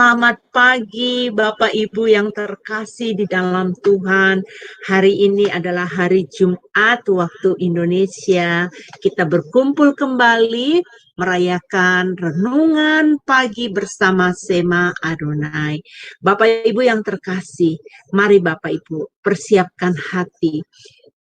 Selamat pagi Bapak Ibu yang terkasih di dalam Tuhan. Hari ini adalah hari Jumat waktu Indonesia. Kita berkumpul kembali merayakan renungan pagi bersama Sema Adonai. Bapak Ibu yang terkasih, mari Bapak Ibu persiapkan hati.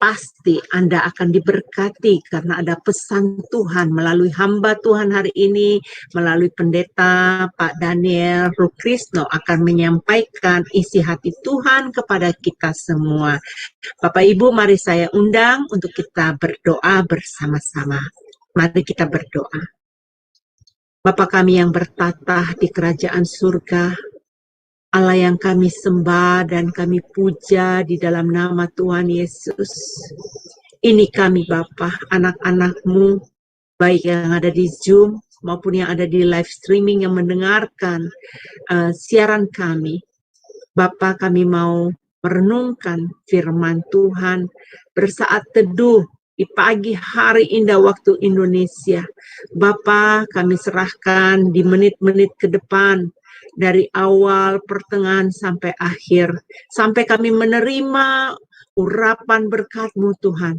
Pasti Anda akan diberkati karena ada pesan Tuhan melalui hamba Tuhan hari ini, melalui pendeta Pak Daniel Rukrisno akan menyampaikan isi hati Tuhan kepada kita semua. Bapak Ibu, mari saya undang untuk kita berdoa bersama-sama. Mari kita berdoa. Bapa kami yang bertatah di kerajaan surga, Allah yang kami sembah dan kami puja di dalam nama Tuhan Yesus. Ini kami Bapa, anak-anak-Mu, baik yang ada di Zoom maupun yang ada di live streaming yang mendengarkan siaran kami. Bapa, kami mau merenungkan firman Tuhan bersaat teduh di pagi hari indah waktu Indonesia. Bapa, kami serahkan di menit-menit ke depan, dari awal, pertengahan, sampai akhir. Sampai kami menerima urapan berkat-Mu Tuhan.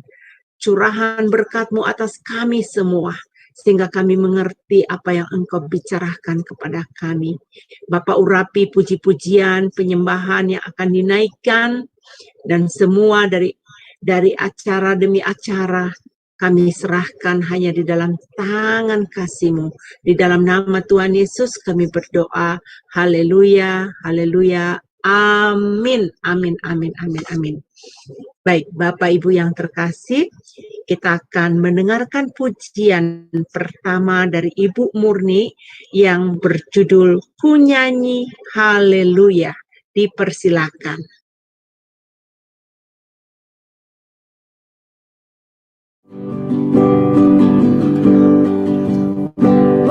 Curahan berkat-Mu atas kami semua. Sehingga kami mengerti apa yang Engkau bicarakan kepada kami. Bapa, urapi puji-pujian, penyembahan yang akan dinaikkan. Dan semua dari acara demi acara, kami serahkan hanya di dalam tangan kasih-Mu. Di dalam nama Tuhan Yesus kami berdoa. Haleluya, haleluya, amin, amin, amin, amin, amin. Baik, Bapak Ibu yang terkasih, kita akan mendengarkan pujian pertama dari Ibu Murni yang berjudul Ku Nyanyi Haleluya. Dipersilakan.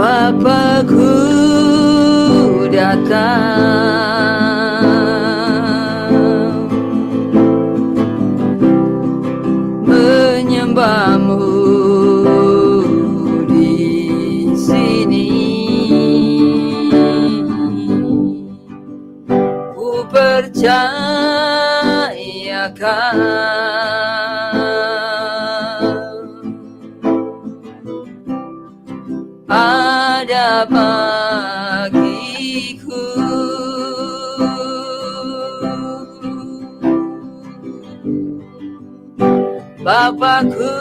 Bapakku datang menyembah-Mu di sini. Ku percayakan ada bagiku Bapakku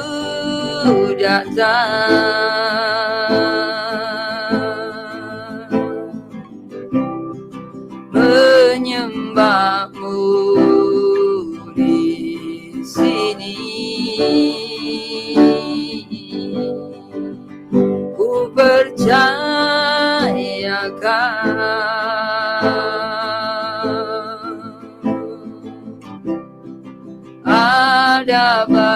datang menyembah-Mu di sini. Ku percayakan ada bagiku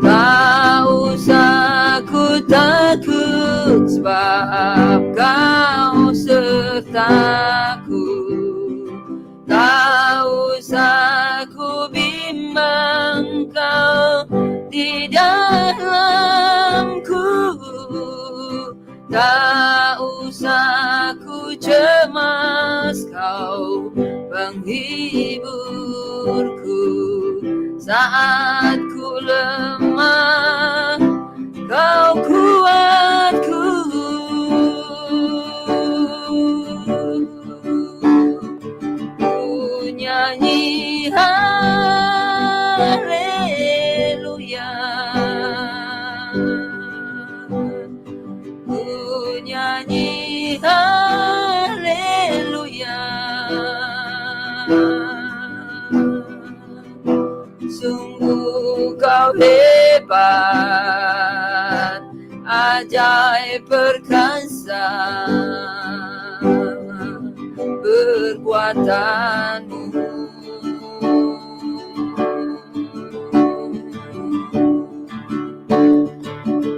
tak usah ku takut sebab Kau sertaku. Tak usah ku bimbang Kau di dalamku. Tak usah ku cemas Kau penghiburku. Saat ku lemah Kau kuatku. Ku nyanyi haleluya. Ku nyanyi haleluya. Sungguh Kau hebat, ajaib perkasa perbuatan-Mu.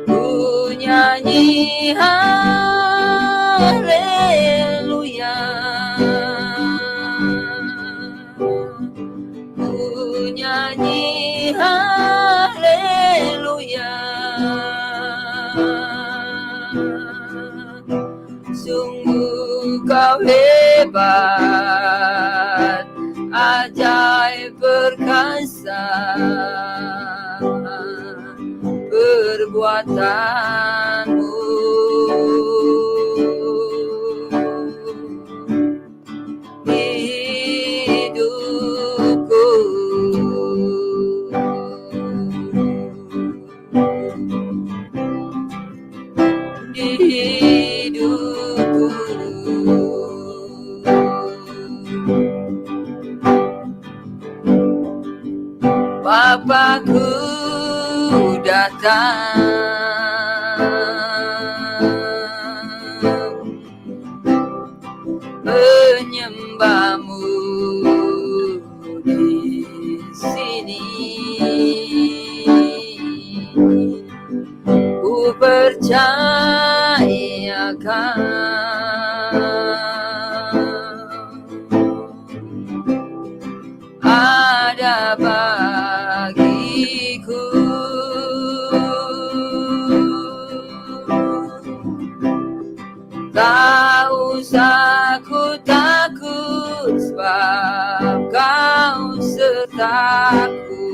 Ku nyanyi haleluya. Ku nyanyi haleluya. hebat, ajaib perkasa perbuatanmu. Hidupku di hidupku Bapakku datang menyembahmu di sini. Ku percayakan ada bagiku tak usah ku takut sebab kau sertaku,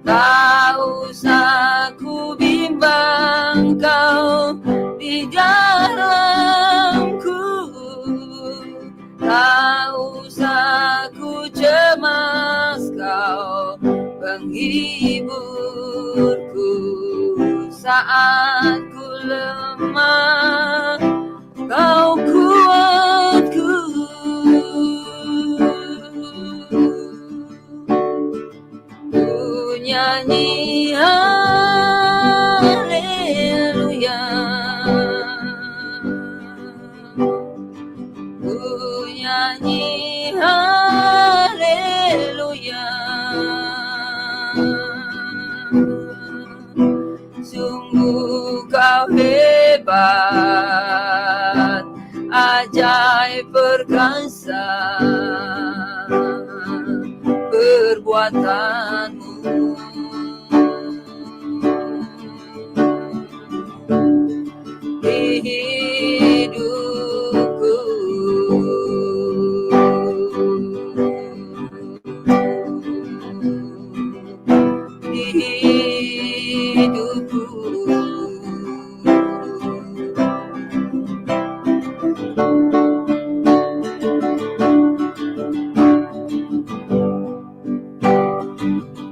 tak usah ku bimbang kau di dalamku, tak usah ku cemas kau penghiburku saat ku lemah, kau kuatku. Ku nyanyi haleluya, ku nyanyi haleluya. Sungguh kau hebat, ajaib perkasa perbuatanmu. Di hidupku di hidupku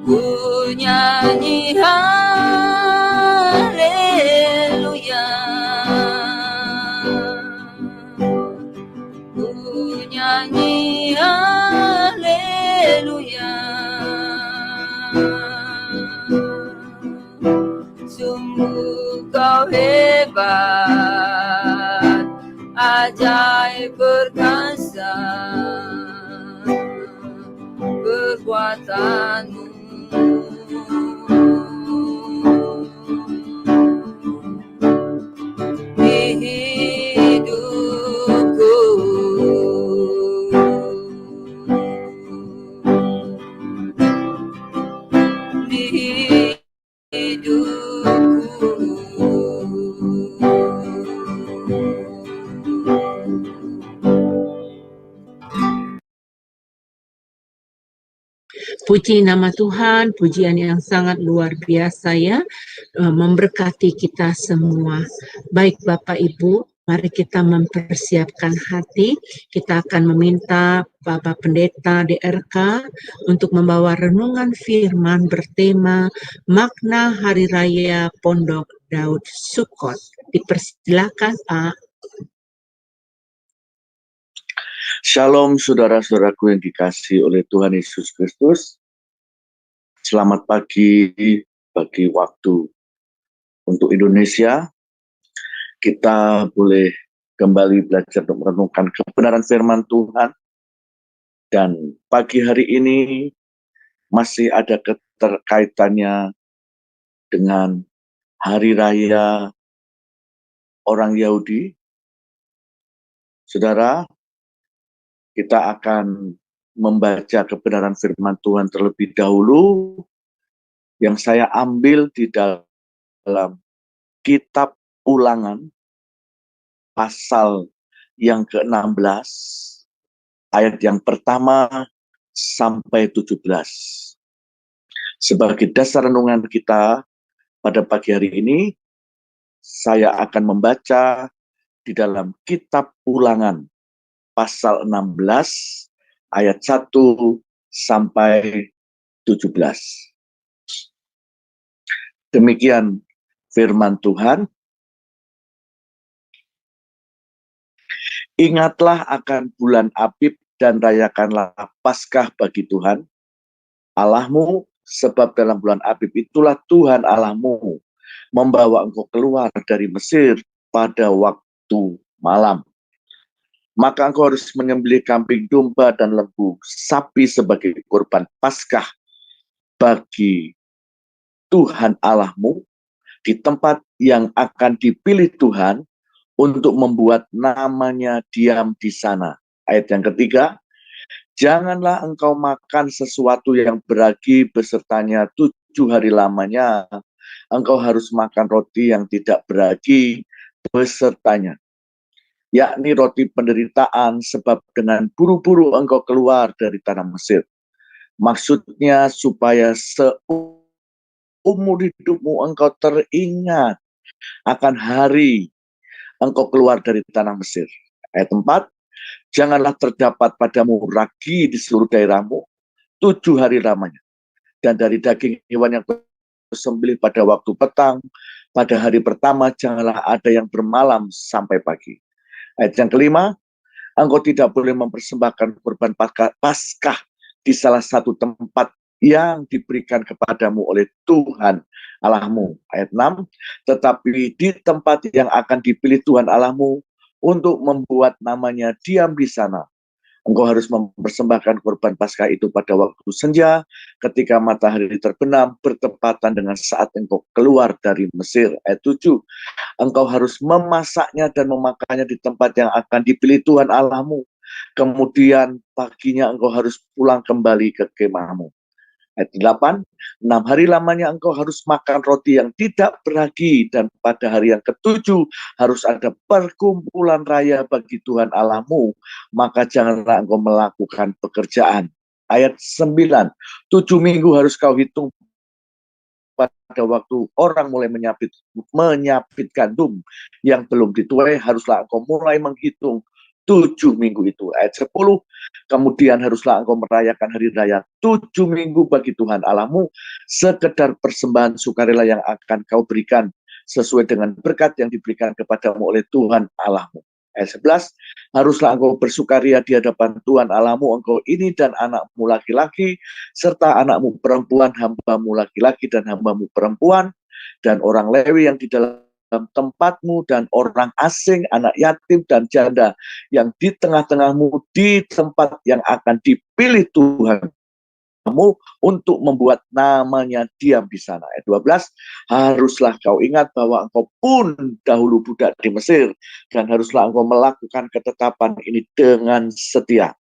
ku nyanyi haleluya, ku nyanyi haleluya. Sungguh kau hebat, ajaib perkasa perbuatanmu. Di hidupku di hidupku Puji nama Tuhan, pujian yang sangat luar biasa ya, memberkati kita semua. Baik Bapak Ibu, mari kita mempersiapkan hati. Kita akan meminta Bapak Pendeta DRK untuk membawa renungan firman bertema makna Hari Raya Pondok Daud Sukot. Dipersilakan Pak. Shalom saudara-saudaraku yang dikasihi oleh Tuhan Yesus Kristus. Selamat pagi bagi waktu untuk Indonesia. Kita boleh kembali belajar untuk merenungkan kebenaran firman Tuhan. Dan pagi hari ini masih ada keterkaitannya dengan Hari Raya orang Yahudi. Saudara, kita akan membaca kebenaran firman Tuhan terlebih dahulu yang saya ambil di dalam kitab Ulangan pasal yang ke-16, ayat yang pertama sampai 17. Sebagai dasar renungan kita pada pagi hari ini, saya akan membaca di dalam kitab Ulangan pasal 16 ayat 1 sampai 17. Demikian firman Tuhan. Ingatlah akan bulan Abib dan rayakanlah Paskah bagi Tuhan Allahmu, sebab dalam bulan Abib itulah Tuhan Allahmu membawa engkau keluar dari Mesir pada waktu malam. Maka engkau harus menyembelih kambing domba dan lembu sapi sebagai kurban Paskah bagi Tuhan Allahmu di tempat yang akan dipilih Tuhan untuk membuat namanya diam di sana. Ayat yang ketiga, janganlah engkau makan sesuatu yang beragi besertanya 7 hari lamanya. Engkau harus makan roti yang tidak beragi besertanya, yakni roti penderitaan, sebab dengan buru-buru engkau keluar dari tanah Mesir. Maksudnya supaya seumur hidupmu engkau teringat akan hari engkau keluar dari tanah Mesir. Ayat 4, janganlah terdapat padamu ragi di seluruh daerahmu 7 hari lamanya. Dan dari daging hewan yang bersembelih pada waktu petang, pada hari pertama janganlah ada yang bermalam sampai pagi. Ayat yang kelima, engkau tidak boleh mempersembahkan kurban Paskah di salah satu tempat yang diberikan kepadamu oleh Tuhan Allahmu. Ayat 6, tetapi di tempat yang akan dipilih Tuhan Allahmu untuk membuat namanya diam di sana. Engkau harus mempersembahkan kurban Paskah itu pada waktu senja, ketika matahari terbenam, bertepatan dengan saat engkau keluar dari Mesir. Ayat 7, engkau harus memasaknya dan memakannya di tempat yang akan dipilih Tuhan Allahmu. Kemudian paginya engkau harus pulang kembali ke kemahmu. Ayat 8, 6 hari lamanya engkau harus makan roti yang tidak beragi, dan pada hari yang ke-7 harus ada perkumpulan raya bagi Tuhan Allahmu, maka janganlah engkau melakukan pekerjaan. Ayat 9, 7 minggu harus kau hitung pada waktu orang mulai menyapit gandum yang belum dituai, haruslah engkau mulai menghitung 7 minggu itu. Ayat 10, kemudian haruslah engkau merayakan hari raya 7 minggu bagi Tuhan Allahmu, sekedar persembahan sukarela yang akan kau berikan sesuai dengan berkat yang diberikan kepadamu oleh Tuhan Allahmu. Ayat 11, haruslah engkau bersukaria di hadapan Tuhan Allahmu, engkau ini dan anakmu laki-laki, serta anakmu perempuan, hambamu laki-laki dan hambamu perempuan, dan orang Lewi yang di dalam tempatmu, dan orang asing, anak yatim dan janda yang di tengah-tengahmu di tempat yang akan dipilih Tuhan kamu untuk membuat namanya diam di sana. Ayat 12, haruslah kau ingat bahwa engkau pun dahulu budak di Mesir, dan haruslah engkau melakukan ketetapan ini dengan setia.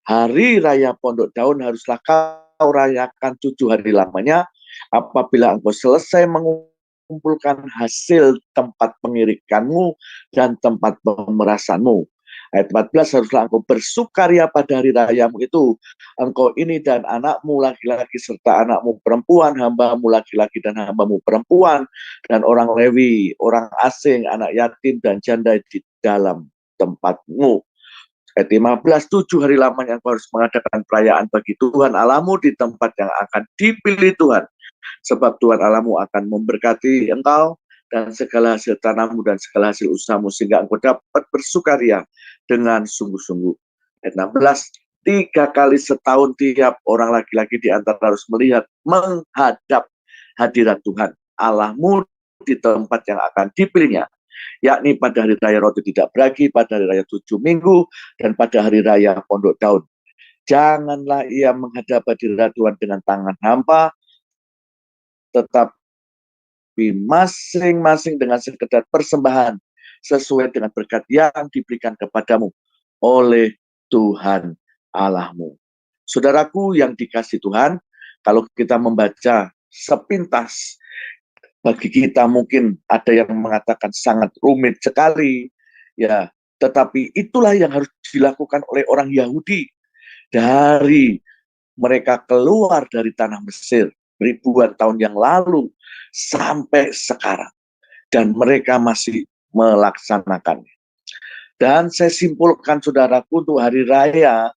Hari raya Pondok Daun haruslah kau rayakan 7 hari lamanya. Apabila engkau selesai mengumpulkan hasil tempat pengirikanmu dan tempat pemerasanmu. Ayat 14, haruslah engkau bersukaria pada hari rayamu itu, engkau ini dan anakmu laki-laki serta anakmu perempuan, hambamu laki-laki dan hambamu perempuan, dan orang Lewi, orang asing, anak yatim dan janda di dalam tempatmu. Ayat 15, 7 hari lamanya engkau harus mengadakan perayaan bagi Tuhan Allahmu di tempat yang akan dipilih Tuhan, sebab Tuhan Allahmu akan memberkati engkau dan segala hasil tanahmu dan segala hasil usahamu, sehingga engkau dapat bersukaria dengan sungguh-sungguh. Ayat 16, 3 kali setahun tiap orang laki-laki di antara harus melihat menghadap hadirat Tuhan Allahmu di tempat yang akan dipilihnya, yakni pada hari raya roti tidak beragi, pada hari raya 7 minggu, dan pada hari raya Pondok Daun. Janganlah ia menghadap hadirat Tuhan dengan tangan hampa, tetapi masing-masing dengan sekedar persembahan sesuai dengan berkat yang diberikan kepadamu oleh Tuhan Allahmu. Saudaraku yang dikasihi Tuhan, kalau kita membaca sepintas, bagi kita mungkin ada yang mengatakan sangat rumit sekali, ya, Tetapi itulah yang harus dilakukan oleh orang Yahudi dari mereka keluar dari tanah Mesir ribuan tahun yang lalu sampai sekarang. Dan mereka masih melaksanakannya. Dan saya simpulkan saudaraku untuk hari raya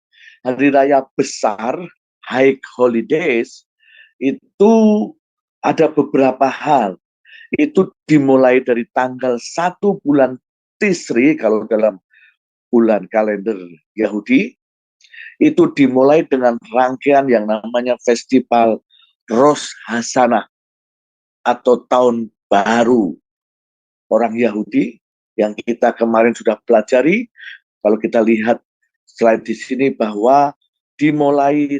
besar, high holidays, itu ada beberapa hal. Itu dimulai dari tanggal 1 bulan Tisri, kalau dalam bulan kalender Yahudi, itu dimulai dengan rangkaian yang namanya Festival Rosh Hashanah atau Tahun Baru orang Yahudi yang kita kemarin sudah pelajari. Kalau kita lihat slide di sini bahwa dimulai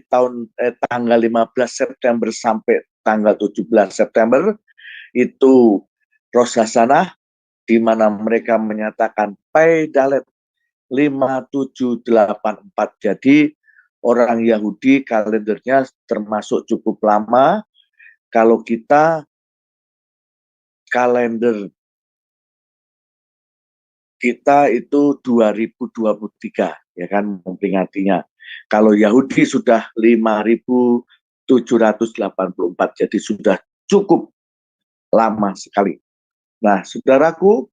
tanggal 15 September sampai tanggal 17 September itu Rosh Hashanah, di mana mereka menyatakan Pai Dalet 5784. Jadi orang Yahudi kalendernya termasuk cukup lama. Kalau kita kalender kita itu 2023, ya kan, memperingatinya. Kalau Yahudi sudah 5784, jadi sudah cukup lama sekali. Nah, saudaraku,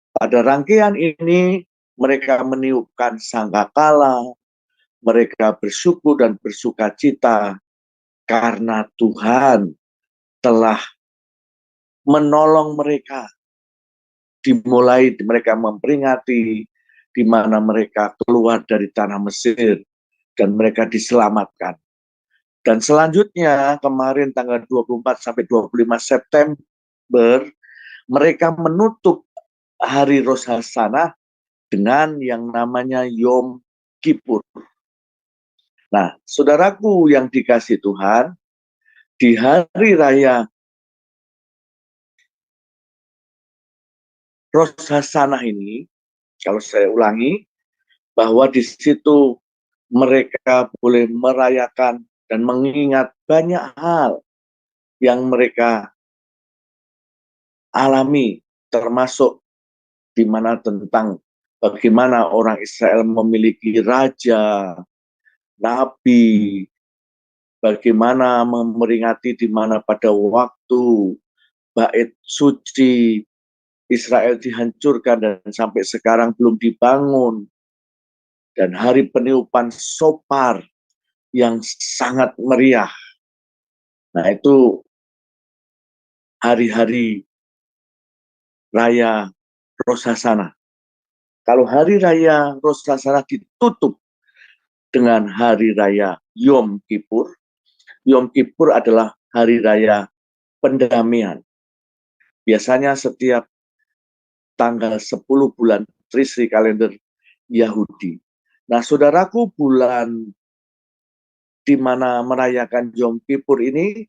pada rangkaian ini mereka meniupkan sangkakala, mereka bersyukur dan bersukacita karena Tuhan telah menolong mereka. Dimulai mereka memperingati di mana mereka keluar dari tanah Mesir dan mereka diselamatkan. Dan selanjutnya kemarin tanggal 24 sampai 25 September mereka menutup hari Rosh Hashanah dengan yang namanya Yom Kippur. Nah, saudaraku yang dikasih Tuhan, di hari raya Rosh Hashanah ini, kalau saya ulangi, bahwa di situ mereka boleh merayakan dan mengingat banyak hal yang mereka alami, termasuk di mana tentang bagaimana orang Israel memiliki raja, nabi, bagaimana memperingati di mana pada waktu bait suci Israel dihancurkan dan sampai sekarang belum dibangun, dan hari peniupan Sopar yang sangat meriah. Nah, itu hari-hari raya Rosh Hashanah. Kalau hari raya Rosh Hashanah ditutup dengan hari raya Yom Kippur. Yom Kippur adalah hari raya pendamaian. Biasanya setiap tanggal 10 bulan Trisri kalender Yahudi. Nah, saudaraku, bulan di mana merayakan Yom Kippur ini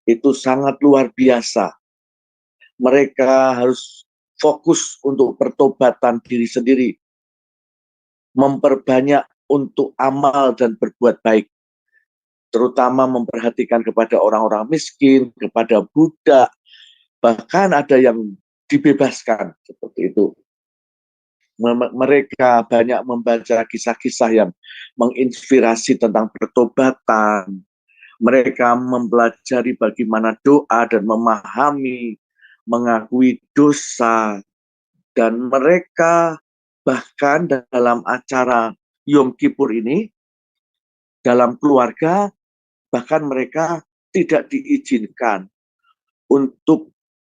itu sangat luar biasa. Mereka harus fokus untuk pertobatan diri sendiri, memperbanyak untuk amal dan berbuat baik, terutama memperhatikan kepada orang-orang miskin, kepada budak, bahkan ada yang dibebaskan seperti itu. Mereka banyak membaca kisah-kisah yang menginspirasi tentang pertobatan. Mereka mempelajari bagaimana doa dan memahami, mengakui dosa. Dan mereka bahkan dalam acara Yom Kippur ini, dalam keluarga, bahkan mereka tidak diizinkan untuk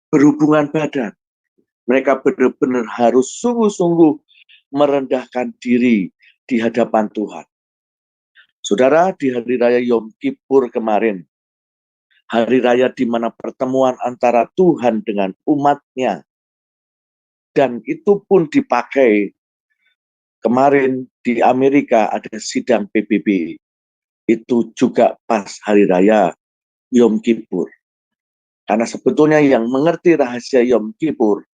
berhubungan badan. Mereka benar-benar harus sungguh-sungguh merendahkan diri di hadapan Tuhan. Saudara, di hari raya Yom Kippur kemarin, hari raya di mana pertemuan antara Tuhan dengan umatnya, dan itu pun dipakai kemarin di Amerika ada sidang PBB, itu juga pas hari raya Yom Kippur. Karena sebetulnya yang mengerti rahasia Yom Kippur,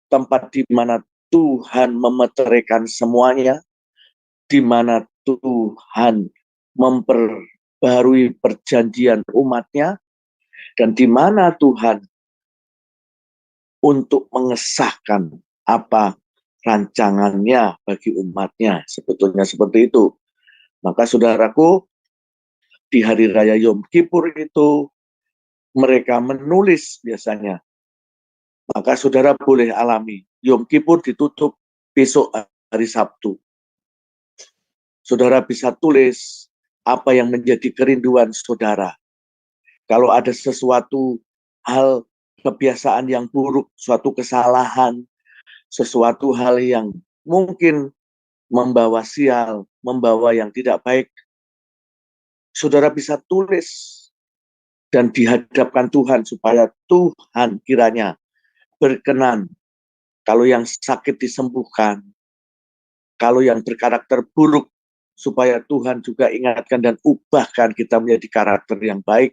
tempat di mana Tuhan memeteraikan semuanya, di mana Tuhan memperbarui perjanjian umatnya, dan di mana Tuhan untuk mengesahkan apa rancangannya bagi umatnya. Sebetulnya seperti itu. Maka saudaraku, di hari raya Yom Kippur itu mereka menulis biasanya. Maka saudara boleh alami. Yom Kippur ditutup besok hari Sabtu. Saudara bisa tulis apa yang menjadi kerinduan saudara. Kalau ada sesuatu hal kebiasaan yang buruk, suatu kesalahan, sesuatu hal yang mungkin membawa sial, membawa yang tidak baik, saudara bisa tulis dan dihadapkan Tuhan supaya Tuhan kiranya berkenan. Kalau yang sakit disembuhkan, kalau yang berkarakter buruk, supaya Tuhan juga ingatkan dan ubahkan kita menjadi karakter yang baik,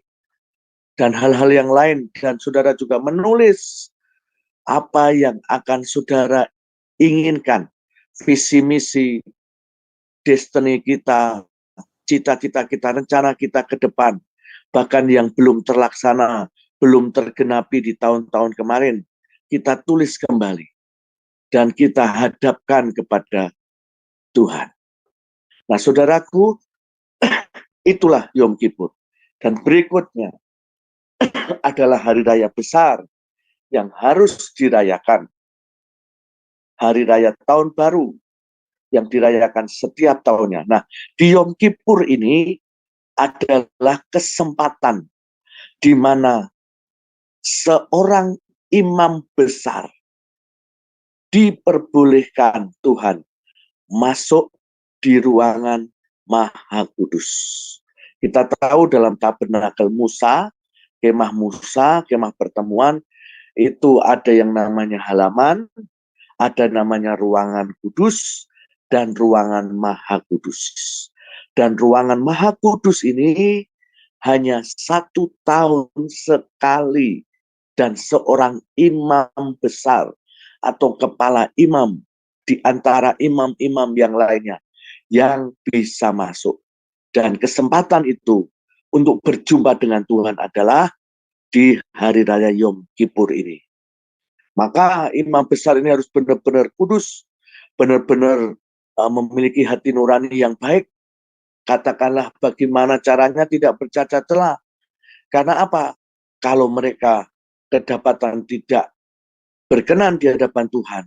dan hal-hal yang lain. Dan saudara juga menulis apa yang akan saudara inginkan, visi misi, destiny kita, cita-cita kita, rencana kita ke depan, bahkan yang belum terlaksana, belum tergenapi di tahun-tahun kemarin, kita tulis kembali dan kita hadapkan kepada Tuhan. Nah, saudaraku, itulah Yom Kippur. Dan berikutnya adalah hari raya besar yang harus dirayakan. Hari raya tahun baru yang dirayakan setiap tahunnya. Nah, di Yom Kippur ini adalah kesempatan di mana seorang imam besar diperbolehkan Tuhan masuk di ruangan Maha Kudus. Kita tahu dalam tabernakel Musa, kemah pertemuan, itu ada yang namanya halaman, ada namanya ruangan kudus, dan ruangan Maha Kudus. Dan ruangan Maha Kudus ini hanya 1 tahun sekali, dan seorang imam besar atau kepala imam di antara imam-imam yang lainnya yang bisa masuk. Dan kesempatan itu untuk berjumpa dengan Tuhan adalah di hari raya Yom Kippur ini. Maka imam besar ini harus benar-benar kudus, benar-benar memiliki hati nurani yang baik. Katakanlah bagaimana caranya tidak bercacat celah. Karena apa? Kalau mereka kedapatan tidak berkenan di hadapan Tuhan,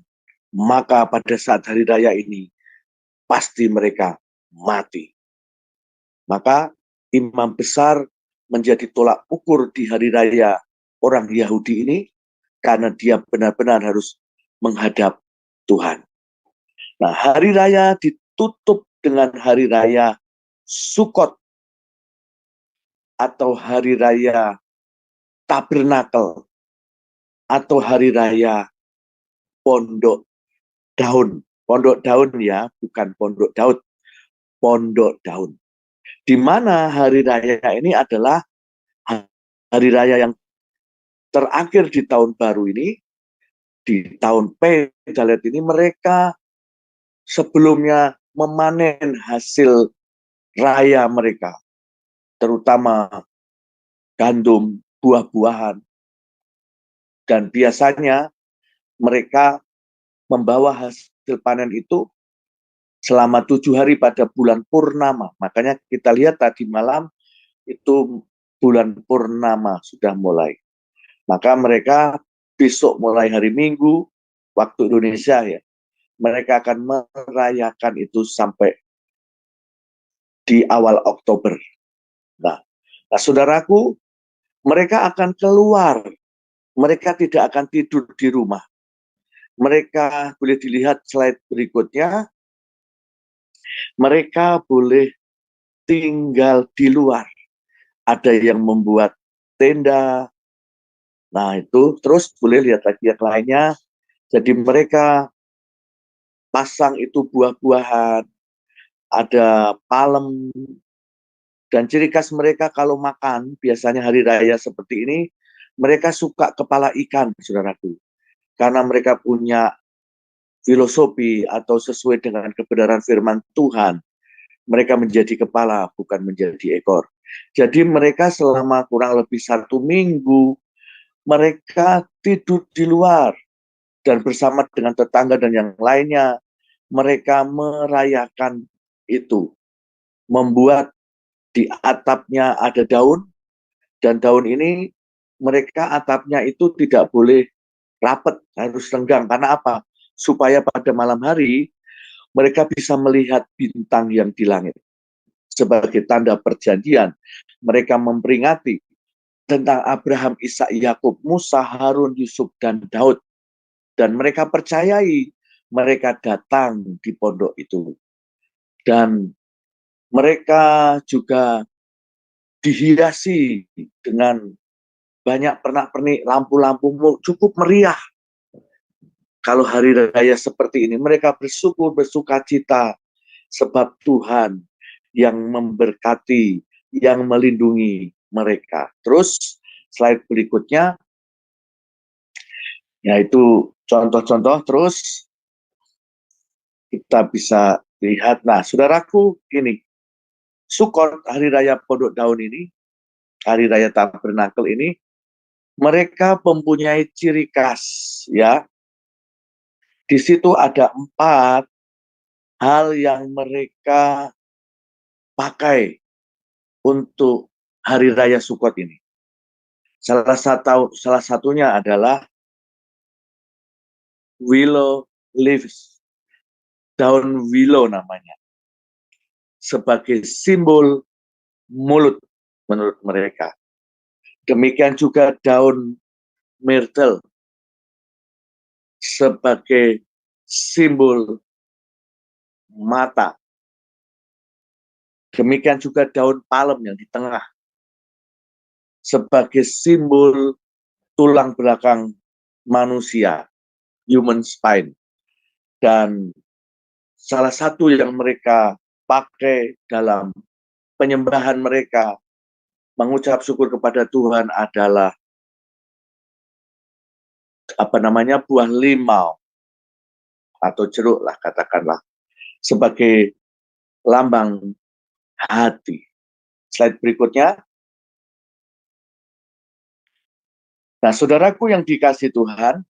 maka pada saat hari raya ini pasti mereka mati. Maka imam besar menjadi tolak ukur di hari raya orang Yahudi ini, karena dia benar-benar harus menghadap Tuhan. Nah, hari raya ditutup dengan hari raya Sukot atau hari raya Tabernakel atau hari raya Pondok Daun. Pondok Daun ya, bukan Pondok Daud. Pondok Daun. Di mana hari raya ini adalah hari raya yang terakhir di tahun baru ini. Di tahun Pedalet ini mereka sebelumnya memanen hasil raya mereka, terutama gandum, buah-buahan. Dan biasanya mereka membawa hasil panen itu selama 7 hari pada bulan purnama. Makanya kita lihat tadi malam itu bulan purnama sudah mulai. Maka mereka besok mulai hari Minggu, waktu Indonesia ya, mereka akan merayakan itu sampai di awal Oktober. Nah, saudaraku, mereka akan keluar. Mereka tidak akan tidur di rumah. Mereka boleh dilihat slide berikutnya. Mereka boleh tinggal di luar. Ada yang membuat tenda. Nah, itu terus boleh lihat lagi yang lainnya. Jadi mereka pasang itu buah-buahan, ada palem, dan ciri khas mereka kalau makan, biasanya hari raya seperti ini, mereka suka kepala ikan, saudaraku. Karena mereka punya filosofi atau sesuai dengan kebenaran firman Tuhan, mereka menjadi kepala, bukan menjadi ekor. Jadi mereka selama kurang lebih 1 minggu, mereka tidur di luar. dan bersama dengan tetangga dan yang lainnya, mereka merayakan itu. Membuat di atapnya ada daun, dan daun ini mereka atapnya itu tidak boleh rapat, harus renggang. Karena apa? Supaya pada malam hari mereka bisa melihat bintang yang di langit. Sebagai tanda perjanjian, mereka memperingati tentang Abraham, Ishak, Yakub, Musa, Harun, Yusuf, dan Daud. Dan mereka percayai, mereka datang di pondok itu. Dan mereka juga dihiasi dengan banyak pernak-pernik, lampu-lampu cukup meriah. Kalau hari raya seperti ini, mereka bersyukur, bersukacita, sebab Tuhan yang memberkati, yang melindungi mereka. Terus, slide berikutnya, yaitu contoh-contoh. Terus kita bisa lihat, nah saudaraku, ini Sukot, hari raya Pondok Daun ini, hari raya Tabernakel ini, mereka mempunyai ciri khas, ya. Di situ ada 4 hal yang mereka pakai untuk hari raya Sukot ini. Salah satunya adalah willow leaves, daun willow namanya, sebagai simbol mulut menurut mereka. Demikian juga daun myrtle sebagai simbol mata. Demikian juga daun palem yang di tengah sebagai simbol tulang belakang manusia, human spine. Dan salah satu yang mereka pakai dalam penyembahan mereka, mengucap syukur kepada Tuhan, adalah buah limau atau jeruk lah, katakanlah, sebagai lambang hati. Slide berikutnya. Nah, saudaraku yang dikasih Tuhan,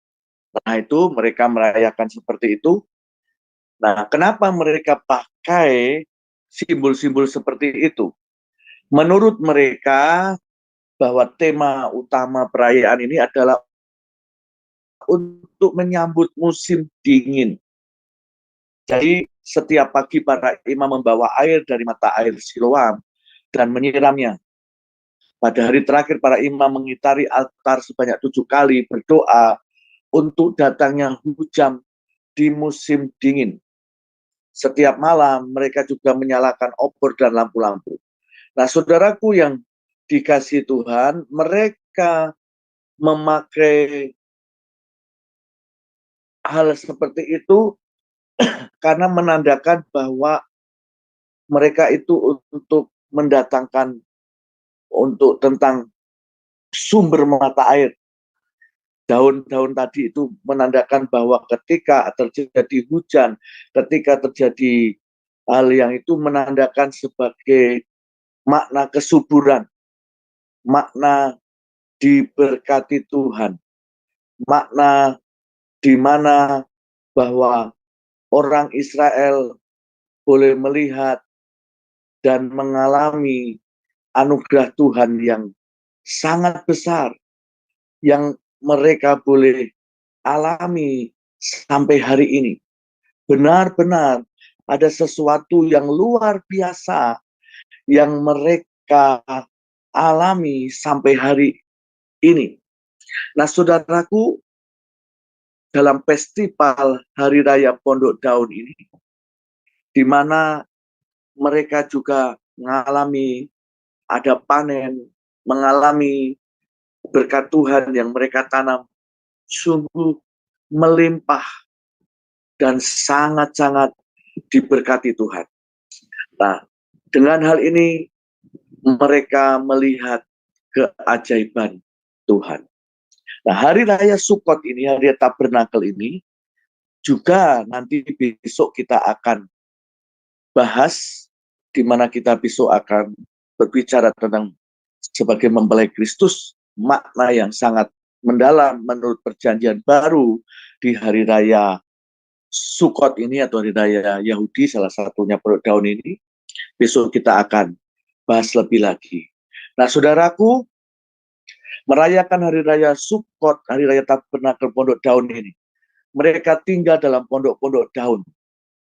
nah itu mereka merayakan seperti itu. Nah, kenapa mereka pakai simbol-simbol seperti itu? Menurut mereka, bahwa tema utama perayaan ini adalah untuk menyambut musim dingin. Jadi setiap pagi para imam membawa air dari mata air Siloam dan menyiramnya. Pada hari terakhir para imam mengitari altar sebanyak 7 kali, berdoa untuk datangnya hujan di musim dingin. Setiap malam mereka juga menyalakan obor dan lampu-lampu. Nah, saudaraku yang dikasih Tuhan, mereka memakai hal seperti itu karena menandakan bahwa mereka itu untuk mendatangkan untuk tentang sumber mata air. Daun-daun tadi itu menandakan bahwa ketika terjadi hujan, ketika terjadi hal yang itu menandakan sebagai makna kesuburan, makna diberkati Tuhan, makna di mana bahwa orang Israel boleh melihat dan mengalami anugerah Tuhan yang sangat besar, yang mereka boleh alami sampai hari ini. Benar-benar ada sesuatu yang luar biasa yang mereka alami sampai hari ini. Nah, saudaraku, dalam festival Hari Raya Pondok Daun ini, di mana mereka juga mengalami ada panen, mengalami berkat Tuhan yang mereka tanam, sungguh melimpah dan sangat-sangat diberkati Tuhan. Nah, dengan hal ini mereka melihat keajaiban Tuhan. Nah, hari raya Sukot ini, hari Tabernakel ini, juga nanti besok kita akan bahas, di mana kita besok akan berbicara tentang sebagai mempelai Kristus, makna yang sangat mendalam menurut perjanjian baru di hari raya Sukot ini atau hari raya Yahudi, salah satunya perut daun ini, besok kita akan bahas lebih lagi. Nah, saudaraku, merayakan hari raya Sukot, hari raya Tabernakel Pondok Daun ini, mereka tinggal dalam pondok-pondok daun.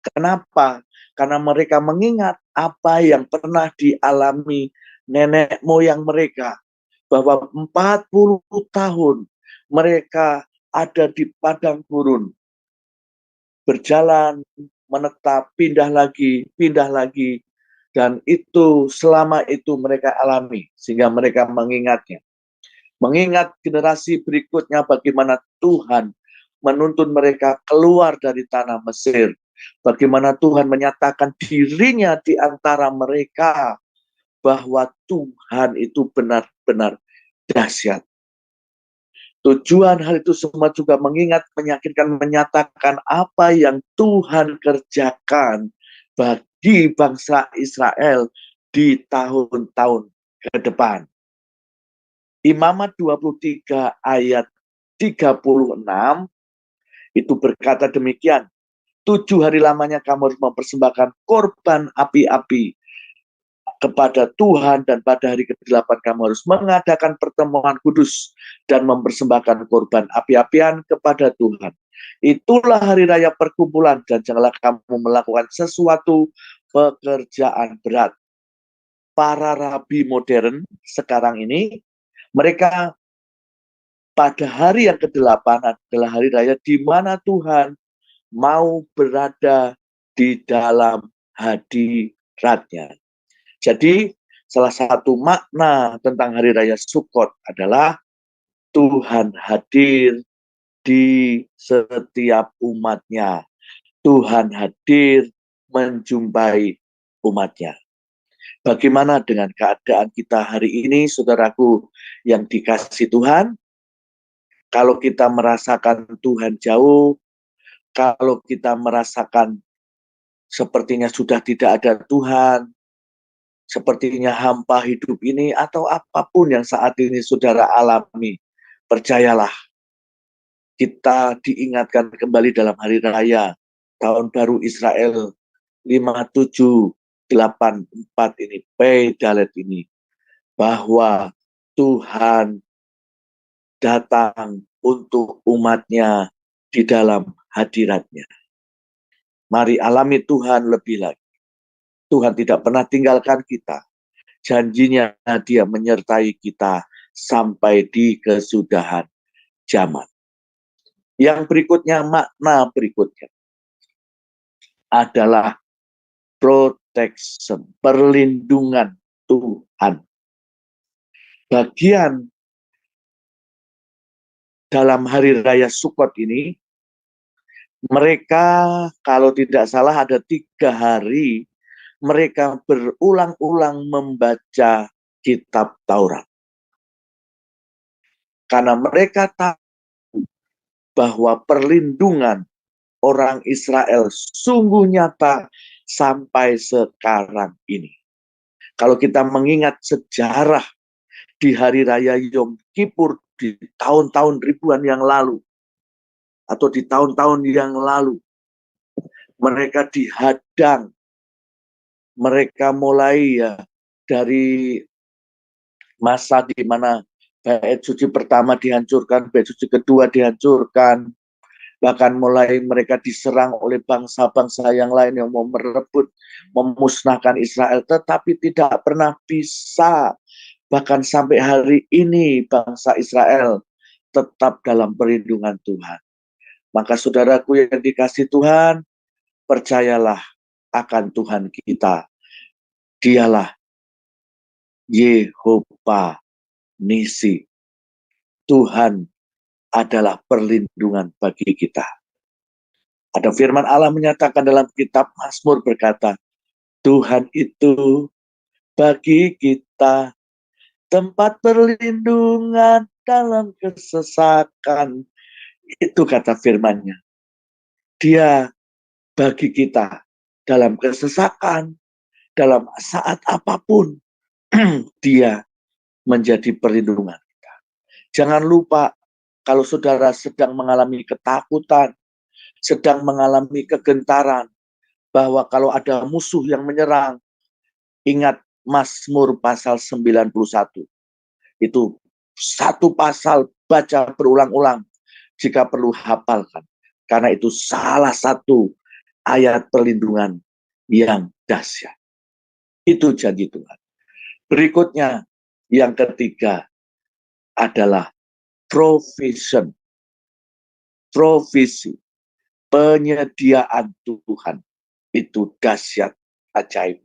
Kenapa? Karena mereka mengingat apa yang pernah dialami nenek moyang mereka, bahwa 40 tahun mereka ada di padang gurun, berjalan, menetap, pindah lagi, dan itu selama itu mereka alami, sehingga mereka mengingatnya. Mengingat generasi berikutnya bagaimana Tuhan menuntun mereka keluar dari tanah Mesir, bagaimana Tuhan menyatakan dirinya di antara mereka, bahwa Tuhan itu benar-benar dahsyat. Tujuan hal itu semua juga mengingat, meyakinkan, menyatakan apa yang Tuhan kerjakan bagi bangsa Israel di tahun-tahun ke depan. Imamat 23 ayat 36 itu berkata demikian, 7 hari lamanya kamu harus mempersembahkan korban api-api kepada Tuhan, dan pada hari ke-8 kamu harus mengadakan pertemuan kudus dan mempersembahkan korban api-apian kepada Tuhan. Itulah hari raya perkumpulan, dan janganlah kamu melakukan sesuatu pekerjaan berat. Para rabi modern sekarang ini, mereka pada hari yang ke-8 adalah hari raya di mana Tuhan mau berada di dalam hadiratnya. Jadi salah satu makna tentang hari raya Sukot adalah Tuhan hadir di setiap umatnya. Tuhan hadir menjumpai umatnya. Bagaimana dengan keadaan kita hari ini, saudaraku yang dikasihi Tuhan? Kalau kita merasakan Tuhan jauh, kalau kita merasakan sepertinya sudah tidak ada Tuhan, sepertinya hampa hidup ini, atau apapun yang saat ini saudara alami, percayalah, kita diingatkan kembali dalam hari raya Tahun Baru Israel 5784 ini, Pei Dalet ini, bahwa Tuhan datang untuk umatnya di dalam hadiratnya. Mari alami Tuhan lebih lagi. Tuhan tidak pernah tinggalkan kita. Janjinya Dia menyertai kita sampai di kesudahan zaman. Yang berikutnya, makna berikutnya adalah protection, perlindungan Tuhan. Bagian dalam hari raya Sukot ini, mereka kalau tidak salah ada 3 hari, mereka berulang-ulang membaca kitab Taurat. Karena mereka tahu bahwa perlindungan orang Israel sungguh nyata sampai sekarang ini. Kalau kita mengingat sejarah di hari raya Yom Kippur di tahun-tahun ribuan yang lalu, atau di tahun-tahun yang lalu, mereka dihadang, mereka mulai dari masa di mana bait suci pertama dihancurkan, bait suci kedua dihancurkan, bahkan mulai mereka diserang oleh bangsa-bangsa yang lain yang mau merebut, memusnahkan Israel, tetapi tidak pernah bisa. Bahkan sampai hari ini bangsa Israel tetap dalam perlindungan Tuhan. Maka saudaraku yang dikasihi Tuhan, percayalah akan Tuhan kita. Dialah Yehova Nisi. Tuhan adalah perlindungan bagi kita. Ada firman Allah menyatakan dalam kitab Mazmur berkata, Tuhan itu bagi kita tempat perlindungan dalam kesesakan. Itu kata firman-Nya. Dia bagi kita dalam kesesakan, dalam saat apapun, Dia menjadi perlindungan kita. Jangan lupa Kalau saudara sedang mengalami ketakutan, sedang mengalami kegentaran, bahwa kalau ada musuh yang menyerang, ingat Mazmur pasal 91. Itu satu pasal, baca berulang-ulang, jika perlu hafalkan. Karena itu salah satu ayat perlindungan yang dahsyat. Itu janji Tuhan. Berikutnya, yang ketiga adalah provision. Provisi, penyediaan Tuhan. Itu dahsyat, ajaib.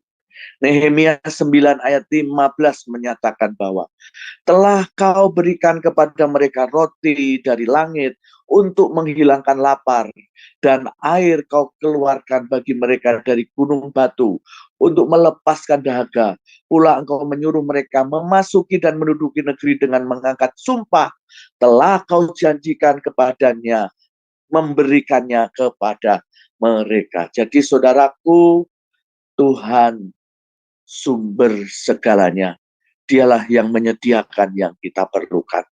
Nehemia 9 ayat 15 menyatakan bahwa telah kau berikan kepada mereka roti dari langit untuk menghilangkan lapar, dan air kau keluarkan bagi mereka dari gunung batu untuk melepaskan dahaga. Pula engkau menyuruh mereka memasuki dan menduduki negeri dengan mengangkat sumpah. Telah kau janjikan kepadanya, memberikannya kepada mereka. Jadi saudaraku, Tuhan sumber segalanya. Dialah yang menyediakan yang kita perlukan.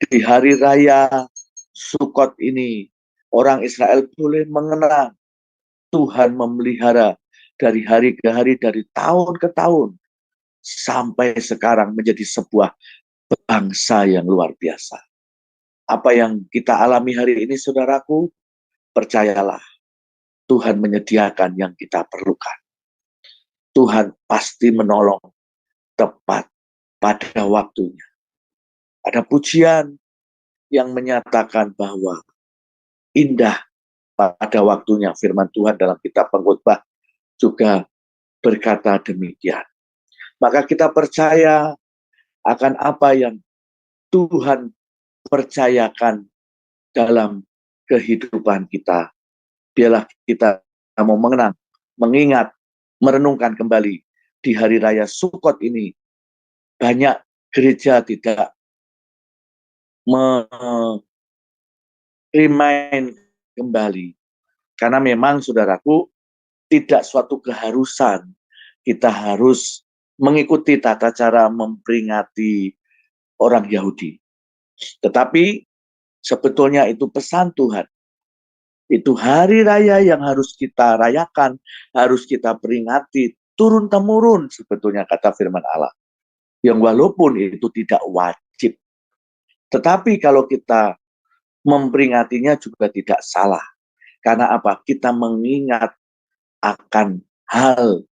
Di hari raya Sukot ini, orang Israel boleh mengenang Tuhan memelihara dari hari ke hari, dari tahun ke tahun, sampai sekarang menjadi sebuah bangsa yang luar biasa. Apa yang kita alami hari ini, saudaraku, percayalah, Tuhan menyediakan yang kita perlukan. Tuhan pasti menolong tepat pada waktunya. Ada pujian yang menyatakan bahwa indah pada waktunya. Firman Tuhan dalam kitab Pengkhotbah juga berkata demikian. Maka kita percaya akan apa yang Tuhan percayakan dalam kehidupan kita. Biarlah kita mau mengenang, mengingat, merenungkan kembali di hari raya Sukot ini. Banyak gereja tidak remind kembali. Karena memang saudaraku, tidak suatu keharusan kita harus mengikuti tata cara memperingati orang Yahudi. Tetapi sebetulnya itu pesan Tuhan. Itu hari raya yang harus kita rayakan, harus kita peringati, turun-temurun sebetulnya kata firman Allah. Yang walaupun itu tidak wajib. Tetapi kalau kita memperingatinya juga tidak salah. Karena apa? Kita mengingat akan hal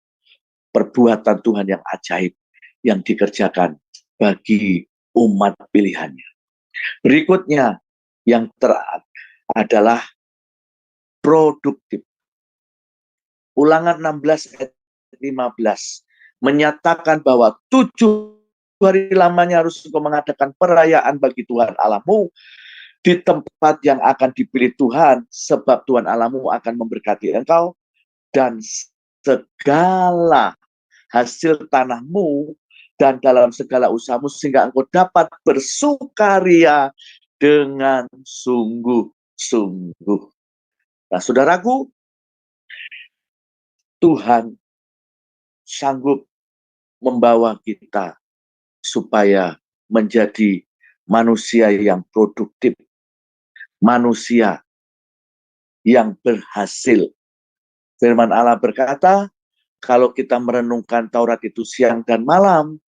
perbuatan Tuhan yang ajaib yang dikerjakan bagi umat pilihannya. Berikutnya yang adalah produktif. Ulangan 16 ayat 15 menyatakan bahwa 7 hari lamanya harus engkau mengadakan perayaan bagi Tuhan Allahmu di tempat yang akan dipilih Tuhan, sebab Tuhan Allahmu akan memberkati engkau dan segala hasil tanahmu dan dalam segala usahamu, sehingga engkau dapat bersukaria dengan sungguh-sungguh. Nah, saudaraku, Tuhan sanggup membawa kita supaya menjadi manusia yang produktif, manusia yang berhasil. Firman Allah berkata, kalau kita merenungkan Taurat itu siang dan malam,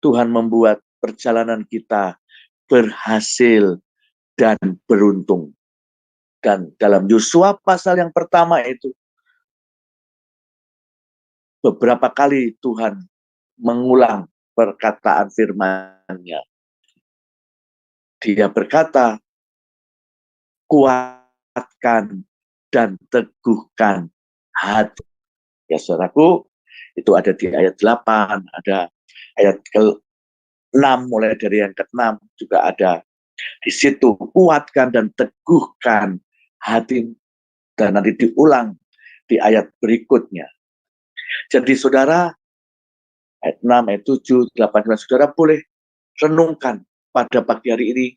Tuhan membuat perjalanan kita berhasil dan beruntung. Dan dalam Yosua pasal yang pertama itu, beberapa kali Tuhan mengulang perkataan firman-Nya. Dia berkata, kuatkan dan teguhkan hati. Ya saudaraku, itu ada di ayat 8, ada ayat ke-6, mulai dari yang ke-6 juga ada di situ. Kuatkan dan teguhkan hati. Dan nanti diulang di ayat berikutnya. Jadi saudara, ayat 6, ayat 7, 8, 9, saudara boleh renungkan pada pagi hari ini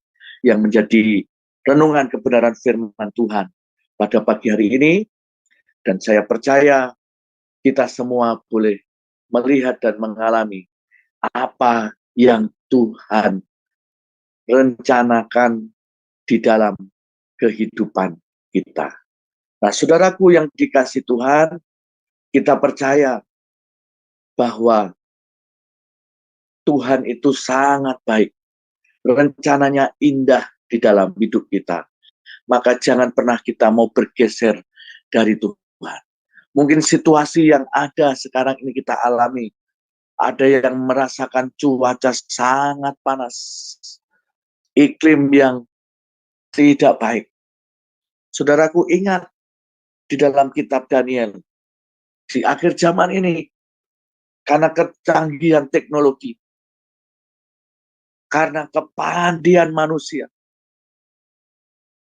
yang menjadi renungan kebenaran firman Tuhan pada pagi hari ini. Dan saya percaya kita semua boleh melihat dan mengalami apa yang Tuhan rencanakan di dalam kehidupan kita. Nah, saudaraku yang dikasih Tuhan, kita percaya bahwa Tuhan itu sangat baik. Rencananya indah di dalam hidup kita. Maka jangan pernah kita mau bergeser dari Tuhan. Mungkin situasi yang ada sekarang ini kita alami. Ada yang merasakan cuaca sangat panas. Iklim yang tidak baik. Saudaraku ingat di dalam kitab Daniel. Di akhir zaman ini, karena kecanggihan teknologi, karena kepandaian manusia,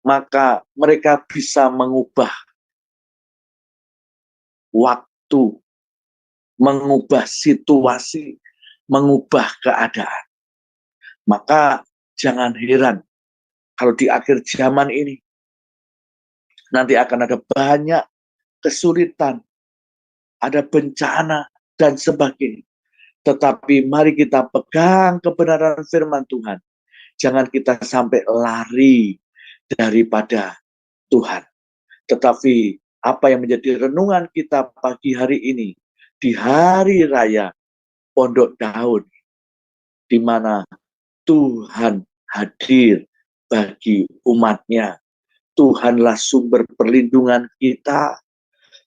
maka mereka bisa mengubah waktu, mengubah situasi, mengubah keadaan. Maka jangan heran kalau di akhir zaman ini nanti akan ada banyak kesulitan, ada bencana, dan sebagainya. Tetapi mari kita pegang kebenaran firman Tuhan. Jangan kita sampai lari daripada Tuhan. Tetapi apa yang menjadi renungan kita pagi hari ini, di hari raya Pondok Daun, di mana Tuhan hadir bagi umatnya. Tuhanlah sumber perlindungan kita.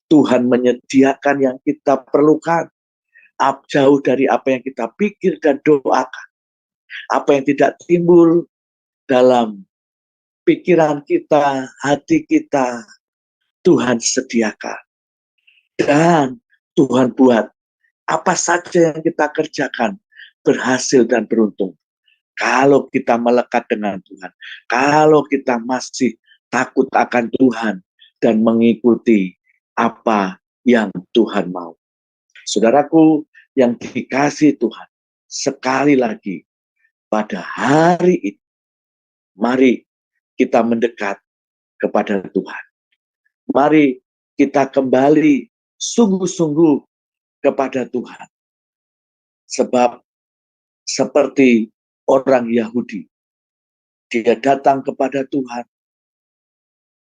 Tuhan menyediakan yang kita perlukan. Jauh dari apa yang kita pikir dan doakan. Apa yang tidak timbul dalam pikiran kita, hati kita, Tuhan sediakan. Dan Tuhan buat apa saja yang kita kerjakan berhasil dan beruntung. Kalau kita melekat dengan Tuhan. Kalau kita masih takut akan Tuhan dan mengikuti apa yang Tuhan mau. Saudaraku yang dikasihi Tuhan, sekali lagi pada hari ini, mari kita mendekat kepada Tuhan. Mari kita kembali sungguh-sungguh kepada Tuhan. Sebab seperti orang Yahudi, dia datang kepada Tuhan.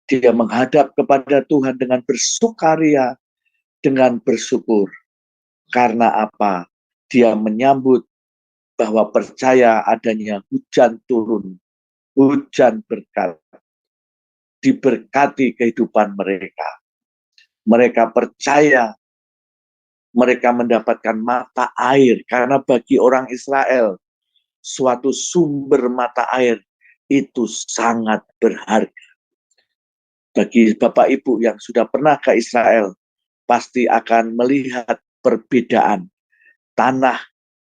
Dia menghadap kepada Tuhan dengan bersukaria, dengan bersyukur. Karena apa? Dia menyambut bahwa percaya adanya hujan turun, hujan berkat, diberkati kehidupan mereka. Mereka percaya, mereka mendapatkan mata air, karena bagi orang Israel, suatu sumber mata air itu sangat berharga. Bagi Bapak Ibu yang sudah pernah ke Israel, pasti akan melihat perbedaan tanah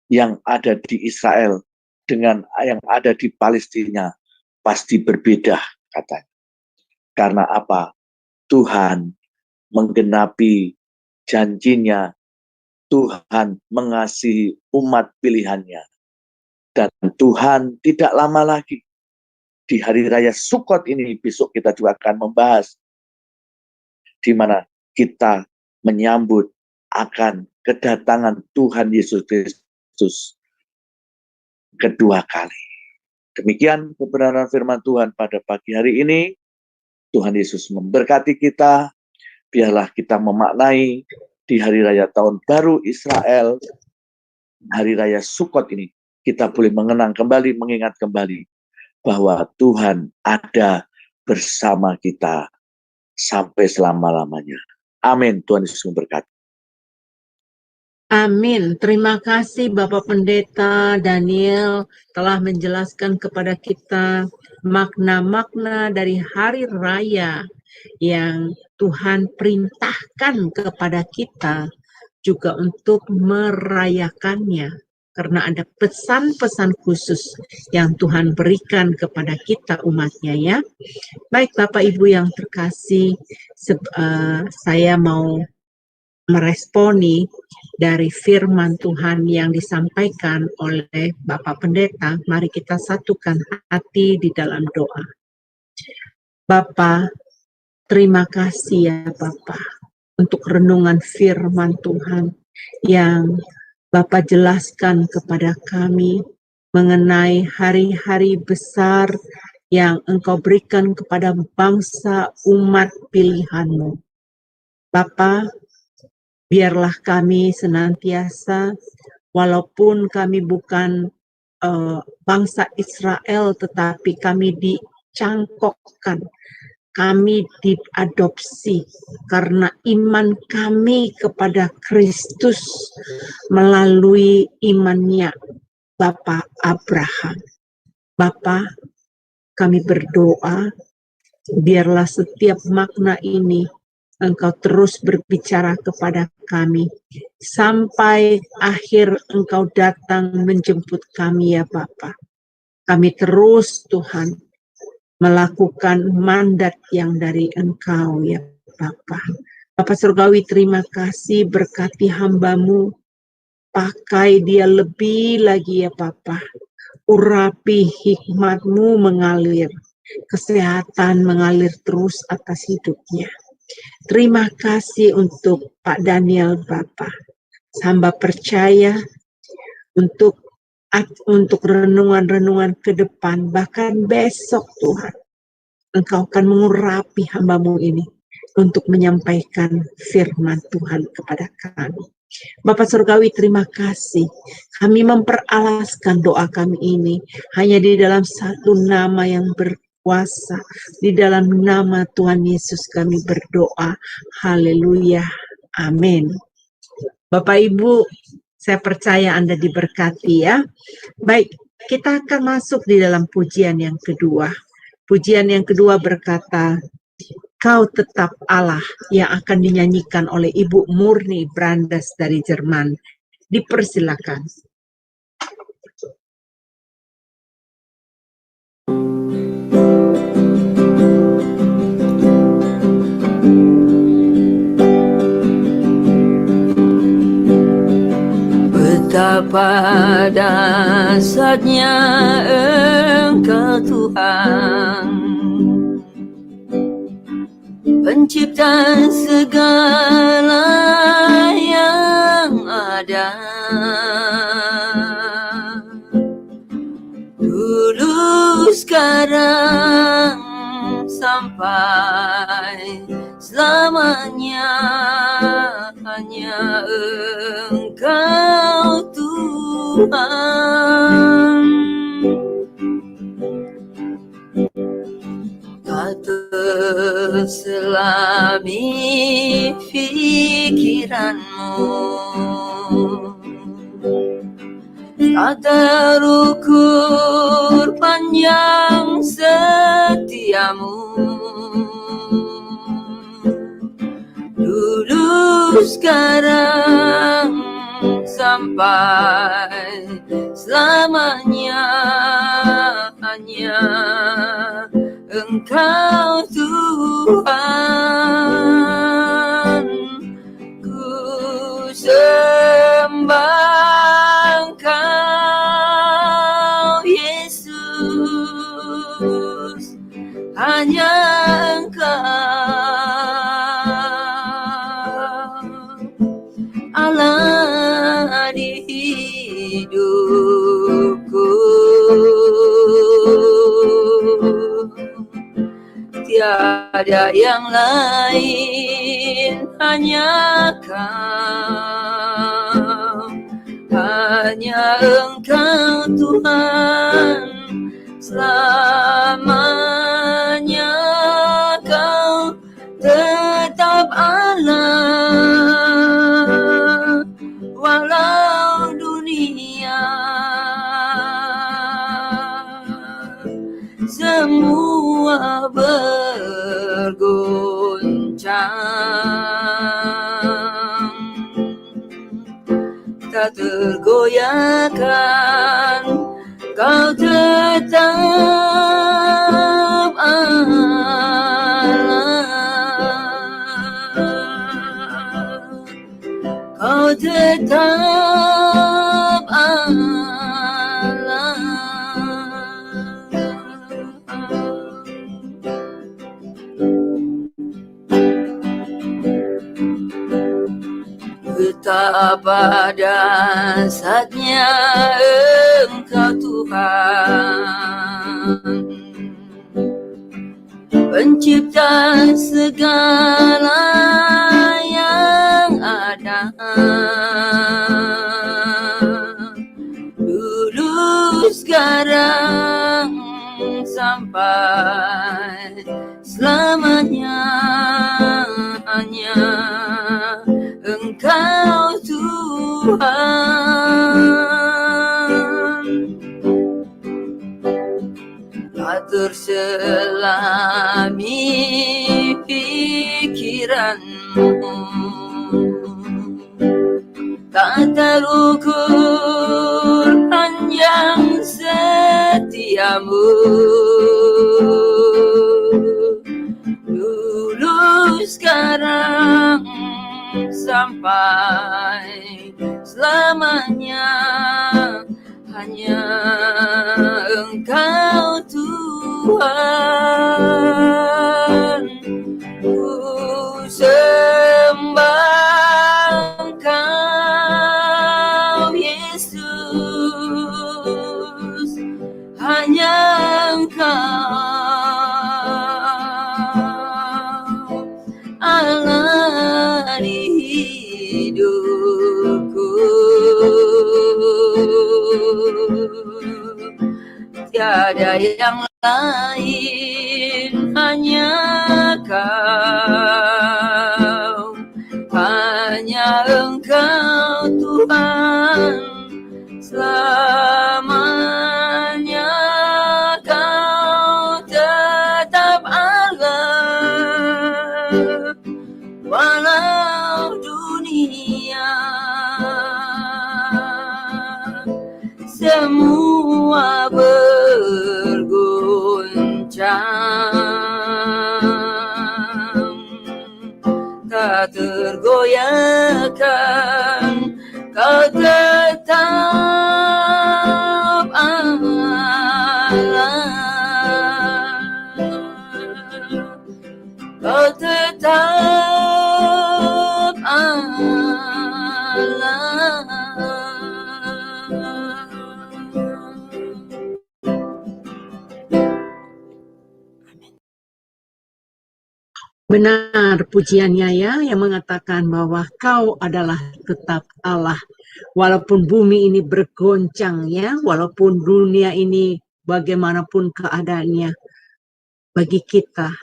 yang ada di Israel dengan yang ada di Palestina. Pasti berbeda katanya. Karena apa? Tuhan menggenapi janjinya. Tuhan mengasihi umat pilihannya. Dan Tuhan tidak lama lagi. Di hari raya Sukot ini, besok kita juga akan membahas di mana kita menyambut akan kedatangan Tuhan Yesus Kristus kedua kali. Demikian kebenaran firman Tuhan pada pagi hari ini. Tuhan Yesus memberkati kita. Biarlah kita memaknai di hari raya tahun baru Israel, hari raya Sukot ini, kita boleh mengenang kembali, mengingat kembali bahwa Tuhan ada bersama kita sampai selama-lamanya. Amin. Tuhan Yesus memberkati. Amin. Terima kasih Bapak Pendeta Daniel telah menjelaskan kepada kita makna-makna dari hari raya yang Tuhan perintahkan kepada kita juga untuk merayakannya. Karena ada pesan-pesan khusus yang Tuhan berikan kepada kita umatnya ya. Baik Bapak Ibu yang terkasih, saya mau meresponi dari firman Tuhan yang disampaikan oleh Bapak Pendeta. Mari kita satukan hati di dalam doa. Bapa, terima kasih ya Bapa untuk renungan firman Tuhan yang Bapak jelaskan kepada kami mengenai hari-hari besar yang Engkau berikan kepada bangsa umat pilihan-Mu. Bapa, biarlah kami senantiasa, walaupun kami bukan bangsa Israel, tetapi kami dicangkokkan, kami diadopsi karena iman kami kepada Kristus melalui imannya Bapa Abraham. Bapa, kami berdoa, biarlah setiap makna ini Engkau terus berbicara kepada kami, sampai akhir Engkau datang menjemput kami ya Bapa. Kami terus Tuhan melakukan mandat yang dari Engkau ya Bapa. Bapa Surgawi, terima kasih, berkati hamba-Mu, pakai dia lebih lagi ya Bapa. Urapi hikmat-Mu mengalir, kesehatan mengalir terus atas hidupnya. Terima kasih untuk Pak Daniel Bapa. Hamba percaya untuk renungan-renungan ke depan, bahkan besok Tuhan, Engkau akan mengurapi hamba-Mu ini untuk menyampaikan firman Tuhan kepada kami. Bapak Surgawi, terima kasih. Kami memperalaskan doa kami ini hanya di dalam satu nama yang berkuasa. Di dalam nama Tuhan Yesus kami berdoa. Haleluya. Amin. Bapak Ibu, saya percaya Anda diberkati ya. Baik, kita akan masuk di dalam pujian yang kedua. Pujian yang kedua berkata, Kau tetap Allah, yang akan dinyanyikan oleh Ibu Murni Brandes dari Jerman. Dipersilakan. Betapa dahsyatnya Engkau Tuhan, Pencipta segala yang ada. Dulu, sekarang, sampai selamanya hanya Engkau Tuhan. Tak terselami pikiranmu, tak terukur panjang setiamu. Dulu, sekarang, sampai selamanya hanya Engkau Tuhan. Ku sembah Engkau Yesus, hanya Engkau Allah di hidupku. Tiada yang lain, hanya Kau, hanya Engkau Tuhan. Selamanya Kau tetap Allah, walau dunia semua bergoncang, tak tergoyahkan, Kau tetap Allah, Kau tetap Allah. Betapa dahsyatnya Engkau Tuhan, Pencipta segala yang ada, dulu sekarang sampai selamanya, hanya Engkau Tuhan. Tak terselami pikiranmu, tak terukur panjang setiamu. Dulu sekarang sampai selamanya, hanya Engkau Tuhan. Ku sembah Engkau Yesus, hanya Engkau Allah di hidupku. Tiada yang lain, hanya Kau, hanya Engkau Tuhan. Selamanya Kau tetap Allah, walau dunia semua bergoncang, tak tergoyahkan, Kau tetap Allah, Kau tetap Allah. Benar pujiannya ya, yang mengatakan bahwa Kau adalah tetap Allah. Walaupun bumi ini bergoncang ya, walaupun dunia ini bagaimanapun keadaannya, bagi kita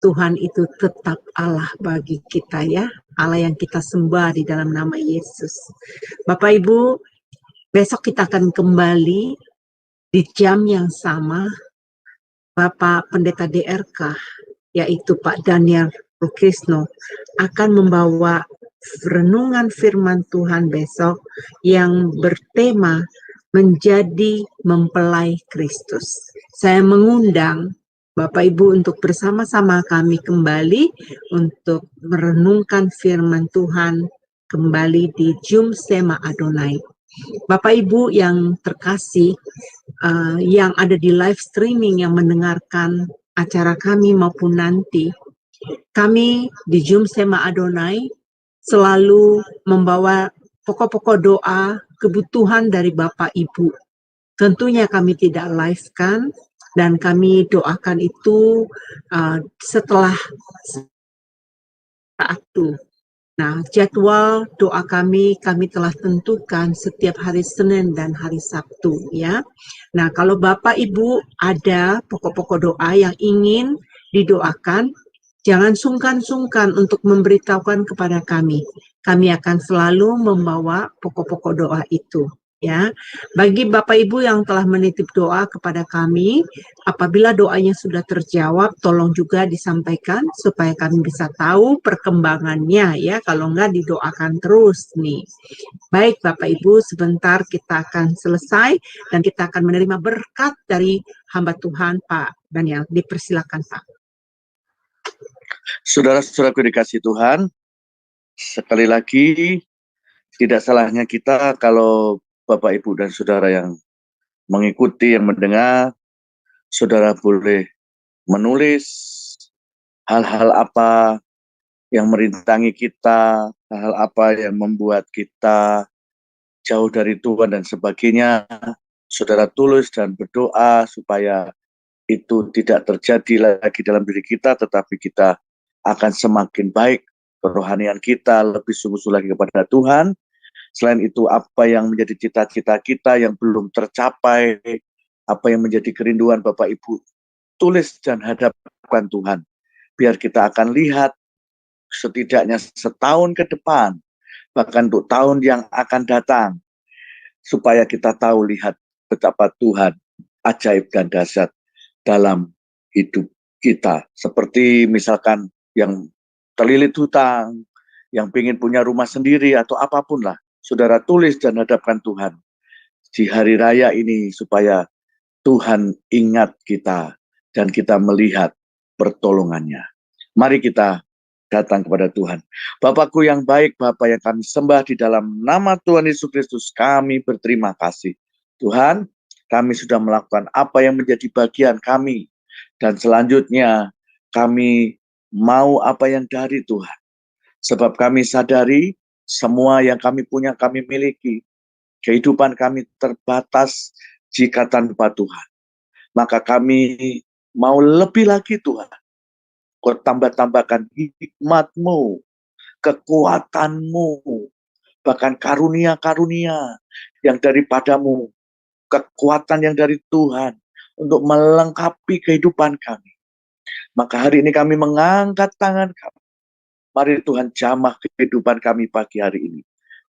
Tuhan itu tetap Allah bagi kita ya. Allah yang kita sembah di dalam nama Yesus. Bapak Ibu, besok kita akan kembali di jam yang sama. Bapak Pendeta DRK, yaitu Pak Daniel Rukrisno, akan membawa renungan firman Tuhan besok yang bertema menjadi mempelai Kristus. Saya mengundang Bapak Ibu untuk bersama-sama kami kembali untuk merenungkan firman Tuhan kembali di Jum Sema Adonai. Bapak Ibu yang terkasih, yang ada di live streaming yang mendengarkan acara kami maupun nanti, kami di Jum Sema Adonai selalu membawa pokok-pokok doa kebutuhan dari Bapak Ibu. Tentunya kami tidak live-kan dan kami doakan itu setelah saat itu. Nah, jadwal doa kami telah tentukan setiap hari Senin dan hari Sabtu ya. Nah, kalau Bapak Ibu ada pokok-pokok doa yang ingin didoakan, jangan sungkan-sungkan untuk memberitahukan kepada kami. Kami akan selalu membawa pokok-pokok doa itu ya. Bagi Bapak Ibu yang telah menitip doa kepada kami, apabila doanya sudah terjawab, tolong juga disampaikan supaya kami bisa tahu perkembangannya ya. Kalau enggak, didoakan terus nih. Baik Bapak Ibu, sebentar kita akan selesai dan kita akan menerima berkat dari hamba Tuhan Pak Daniel. Dipersilakan Pak. Saudara-saudaraku dikasih Tuhan, sekali lagi tidak salahnya kita kalau Bapak, Ibu, dan Saudara yang mengikuti, yang mendengar, Saudara boleh menulis hal-hal apa yang merintangi kita, hal-hal apa yang membuat kita jauh dari Tuhan dan sebagainya. Saudara tulis dan berdoa supaya itu tidak terjadi lagi dalam diri kita, tetapi kita akan semakin baik, kerohanian kita lebih sungguh-sungguh lagi kepada Tuhan. Selain itu, apa yang menjadi cita-cita kita yang belum tercapai, apa yang menjadi kerinduan Bapak Ibu, tulis dan hadapkan Tuhan. Biar kita akan lihat setidaknya setahun ke depan, bahkan untuk tahun yang akan datang, supaya kita tahu lihat betapa Tuhan ajaib dan dahsyat dalam hidup kita. Seperti misalkan yang terlilit hutang, yang ingin punya rumah sendiri atau apapun lah, saudara tulis dan hadapkan Tuhan di hari raya ini supaya Tuhan ingat kita dan kita melihat pertolongannya. Mari kita datang kepada Tuhan. Bapakku yang baik, Bapa yang kami sembah di dalam nama Tuhan Yesus Kristus, kami berterima kasih. Tuhan, kami sudah melakukan apa yang menjadi bagian kami. Dan selanjutnya kami mau apa yang dari Tuhan. Sebab kami sadari semua yang kami punya kami miliki. Kehidupan kami terbatas jika tanpa Tuhan. Maka kami mau lebih lagi Tuhan. Kau tambah-tambahkan hikmat-Mu, kekuatan-Mu, bahkan karunia-karunia yang daripadamu, kekuatan yang dari Tuhan untuk melengkapi kehidupan kami. Maka hari ini kami mengangkat tangan kami. Mari Tuhan jamah kehidupan kami pagi hari ini.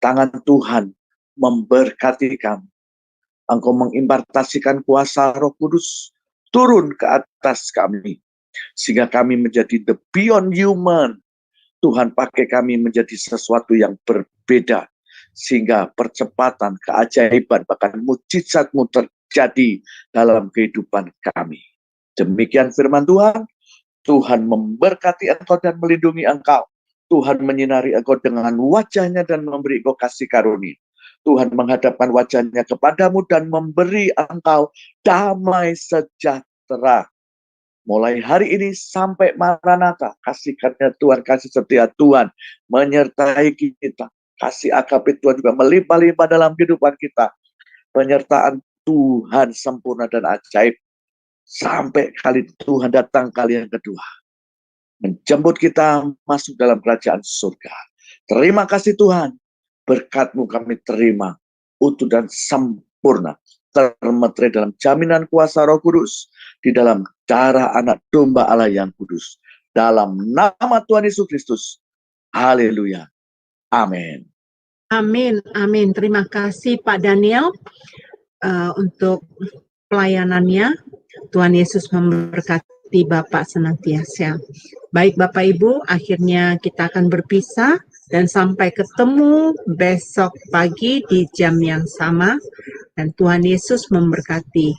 Tangan Tuhan memberkati kami. Engkau mengimpartasikan kuasa Roh Kudus turun ke atas kami. Sehingga kami menjadi the beyond human. Tuhan pakai kami menjadi sesuatu yang berbeda. Sehingga percepatan, keajaiban, bahkan mujizat-Mu terjadi dalam kehidupan kami. Demikian firman Tuhan. Tuhan memberkati engkau dan melindungi engkau. Tuhan menyinari engkau dengan wajah-Nya dan memberi engkau kasih karunia. Tuhan menghadapkan wajah-Nya kepadamu dan memberi engkau damai sejahtera. Mulai hari ini sampai Maranatha, kasih karunia Tuhan, kasih setia Tuhan menyertai kita. Kasih agape Tuhan juga melimpah-limpah dalam kehidupan kita. Penyertaan Tuhan sempurna dan ajaib. Sampai kali Tuhan datang kali yang kedua. Menjemput kita masuk dalam kerajaan surga. Terima kasih Tuhan. Berkat-Mu kami terima utuh dan sempurna. Termeterai dalam jaminan kuasa Roh Kudus. Di dalam darah anak domba Allah yang kudus. Dalam nama Tuhan Yesus Kristus. Haleluya. Amin. Amin, amin. Terima kasih Pak Daniel untuk pelayanannya. Tuhan Yesus memberkati Bapak senantiasa. Baik Bapak Ibu, akhirnya kita akan berpisah dan sampai ketemu besok pagi di jam yang sama. Dan Tuhan Yesus memberkati.